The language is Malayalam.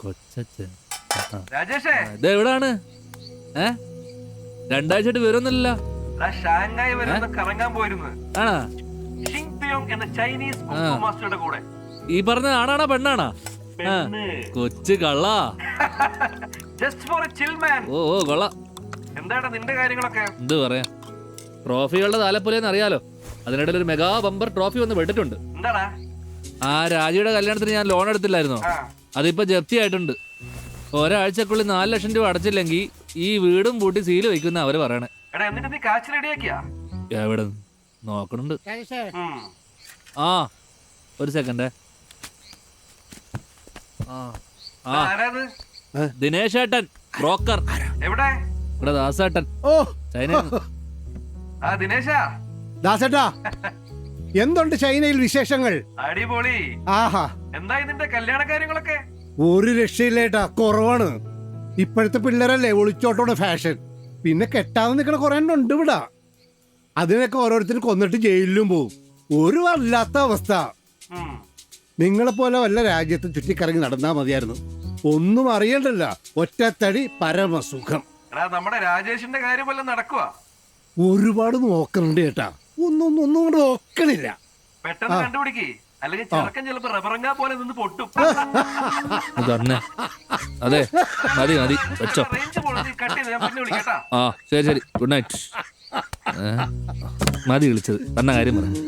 കൊച്ചച്ഛൻ രാജേഷേ, ഇത് എവിടാണ്? 2 ആഴ്ചയായിട്ട് വരുന്നില്ല. ഷാങ്ഹായ് വരെ ഒന്ന് കറങ്ങാൻ പോയിരുന്നു. ആണാ? ഷിങ് പിയോങ് എന്ന ചൈനീസ് കുക്ക് മാസ്റ്ററുടെ കൂടെ. ഈ പറഞ്ഞ ആണാണോ പെണ്ണാണാ? പെണ്ണ്. കൊച്ചു കള്ള. Just for a chill man. ഓ കൊള്ള. എന്താടാ നിന്റെ കാര്യങ്ങളൊക്കെ? എന്ത് പറയാ, ട്രോഫികളുടെ താലപ്പൊലിയെന്ന് അറിയാലോ. അതിനിടയിൽ ഒരു മെഗാ ബമ്പർ ട്രോഫി വന്ന് പെട്ടിട്ടുണ്ട്. എന്താടാ? ആ രാജിയുടെ കല്യാണത്തിന് ഞാൻ ലോൺ എടുത്തില്ലായിരുന്നോ? അതിപ്പോ ജപ്തി ആയിട്ടുണ്ട്. ഒരാഴ്ചക്കുള്ളിൽ 4 ലക്ഷം രൂപ അടച്ചില്ലെങ്കിൽ ഈ വീടും പൂട്ടി സീല് വയ്ക്കുന്ന അവര് പറയണേ. എടാ എന്നിട്ട് നീ കാശ് റെഡിയാക്കിയാ? എവിടെ നോക്കണുണ്ട്. ആ ഒരു സെക്കൻഡ്. ആരാത്? ദിനേശ് ഏട്ടൻ, ബ്രോക്കർ. എവിടെ? ഇവിടെ ദാസേട്ടൻ. ഓ ചൈന. ആ ദിനേശാ. ദാസേട്ടാ, എന്തുണ്ട് ചൈനയിൽ വിശേഷങ്ങൾ? അടിപൊളി. ആഹാ, എന്തായി നിന്റെ കല്യാണ കാര്യങ്ങളൊക്കെ? ഒരു രക്ഷയില്ലേട്ടാ, കുറവാണ്. ഇപ്പോഴത്തെ പിള്ളേരല്ലേ ഒളിച്ചോട്ടോടെ ഫാഷൻ. പിന്നെ കെട്ടാതെ നിൽക്കണ കുറെ ഉണ്ട് ഇവിടെ. അതിനൊക്കെ ഓരോരുത്തർ കൊന്നിട്ട് ജയിലിലും പോവും. ഒരു വല്ലാത്ത അവസ്ഥ. നിങ്ങളെ പോലെ വല്ല രാജ്യത്ത് ചുറ്റിക്കറങ്ങി നടന്നാ മതിയായിരുന്നു. ഒന്നും അറിയണ്ടല്ല, ഒറ്റത്തടി പരമസുഖം. എടാ നമ്മുടെ രാജേഷിന്റെ കാര്യം വല്ലതും നടക്കുവാ? ഒരുപാട് നോക്കണുണ്ട് ചേട്ടാ, ഒന്നും കൊണ്ട് നോക്കണില്ല. പെട്ടെന്ന് കണ്ടുപിടിക്കേ, അല്ലെങ്കിൽ ചെറുക്കൻ ചിലപ്പോ റബറങ്ങാ പോലെ നിന്ന് പൊട്ടും. തന്നെ. അതെ, മതി മതി വെച്ചോ. റേഞ്ച് പോണത് കട്ട് ചെയ്ത് ഞാൻ പിന്നെ വിളിക്കട്ടാ. ആ ശരി, ഗുഡ് നൈറ്റ്. മതി വിളിച്ചത്, പറഞ്ഞ കാര്യം പറഞ്ഞു.